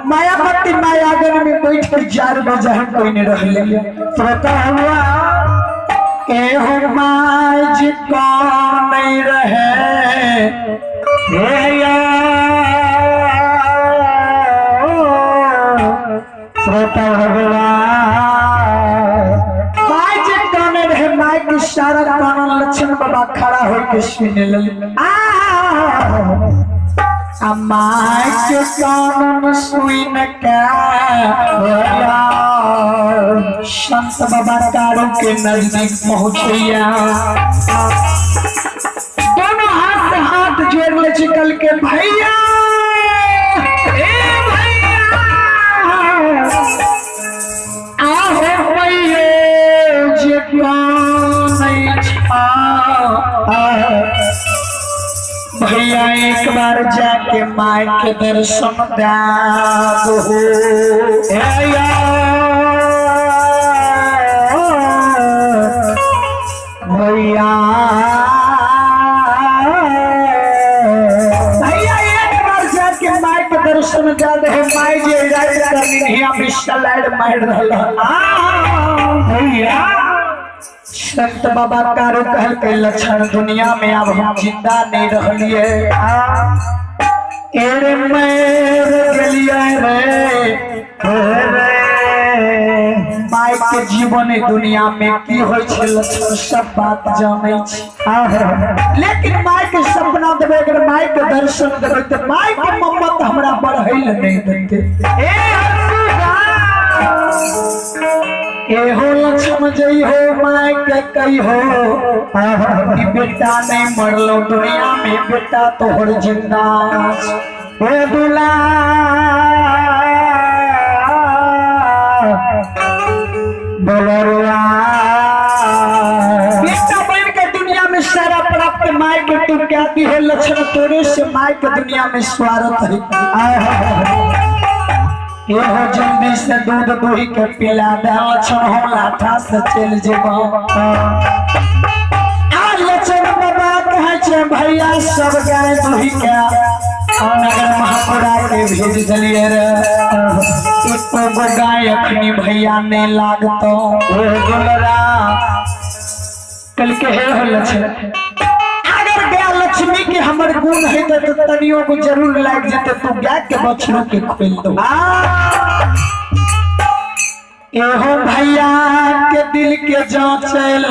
मायापति मायागन में बैठ कर 4 बजे हम कोई नहीं रह लिया पता हुआ एहो माज कौन नहीं रहे श्रोता भगवान माज कौन रहे माय की सारा कानून लक्षण बाबा खड़ा हो के सुने लगे माय के कानून सुई न संत बाबा कारू के नजदीक पहुंचिया दोनों हाथ से हाथ जोड़ ले चिकल के भैया आहो भैया जे नहीं भैया एक बार जाके माय के दर्शन दो भैया भैया एक बार जाके माय के दर्शन दे माय जे मार भैया संत बाबा कारो कहल के लक्षण दुनिया में अब हम जिंदा नहीं रहलिए एरे मेर गलिया रे माय के जीवन दुनिया में की होय छै लक्षण सब बात जानै छी लेकिन माय के सपना देबे अगर माय के दर्शन देबे त माय के मम्मत हमरा बढ़ै ल नहीं देते एहो लक्ष्मण जई हो माय के कही हो बेटा नहीं मरलो दुनिया में बेटा तोहर जिंदा हे दुला बलरुआ बेटा बन के दुनिया में सारा प्राप्त माय के तू क्या दी है लक्ष्मण तोरे से माय के दुनिया में स्वार्थ है एहो जल्दी से दूध दूही के पिला दे लक्षण हम लाठा से चल जेबो आज लक्षण बाबा कहे छे भैया सब गाय दूही के नगर महापुरा के भेज दलिए रे एको गो गाय अखनी भैया ने लागतो ओ गुलरा कल के हे लक्षण लक्ष्मी के हमर गुण है तो तनियों को जरूर लाग जते तू गाय के बछड़ों के खोल दो एहो भैया के दिल के जांचल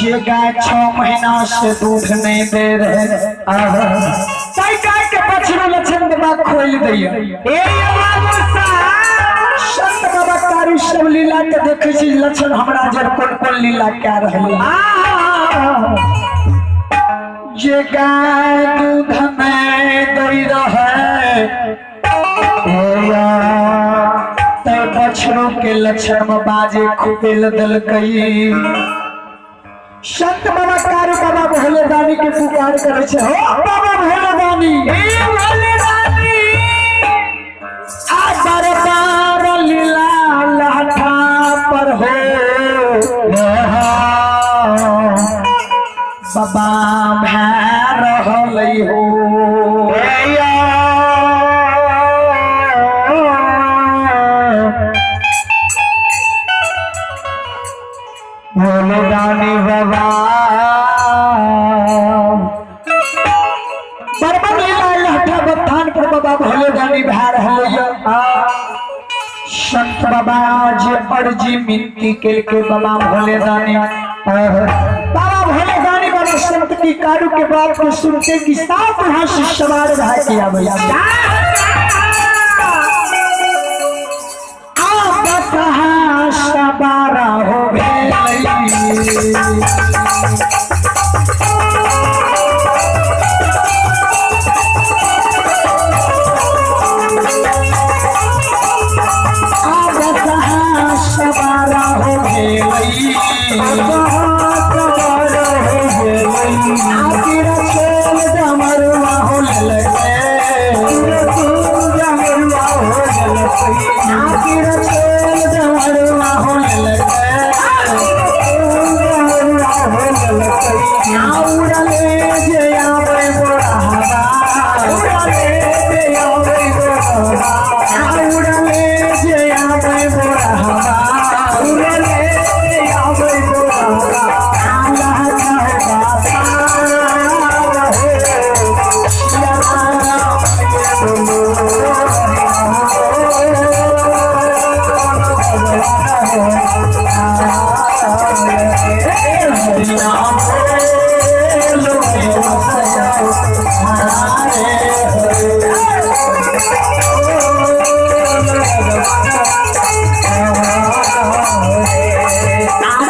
जे गाय 6 महीना से दूध नहीं दे रहे ताई गाय के बछड़ों लक्षण बाबा खोल दिए ए संत बाबा कारी सब लीला के देखे छी लक्षण हमरा जर कोन लीला क्या रहले जे गाय दूध में दई रहे ते बछड़ों के लक्षण में बाजे खुपेल दल कई संत बाबा कारी बाबा भोले दानी के पुकार करे छे हो बाबा भोले दानी आ दरबार लीला लाठा पर हो बाबा भैर रहलै हो भोले दानी बाबा बरबर लीला लाठा बथान पर बाबा भोले दानी भैर रहलै संत बाबा जे अर्जी मिनती के बाबा भोले दानी बाबा भोले दानी बाबा संत की कारू के बात को सुनते कि साफ हाथ से सवार भाई किया भैया आप कहा सवारा हो गए सवारा हो गए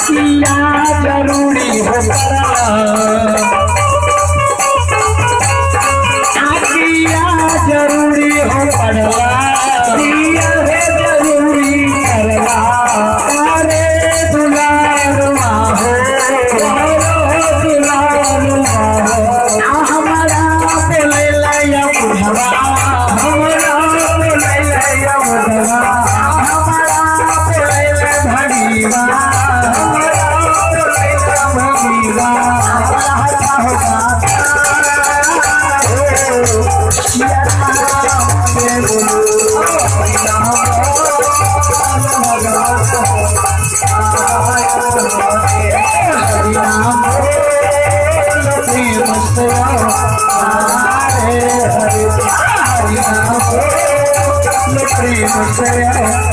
किया जरूरी हो किया जरूरी हो पड़ला किया है जरूरी करला अरे दुलारुआ हो दुलारुआ हो हमारा बोलैला या बुढ़वा हमारा बोलैला या बुढ़वा हमारा बोलैला भड़ीवा हमारा बोलैला भड़ीवा हमारा होगा हरि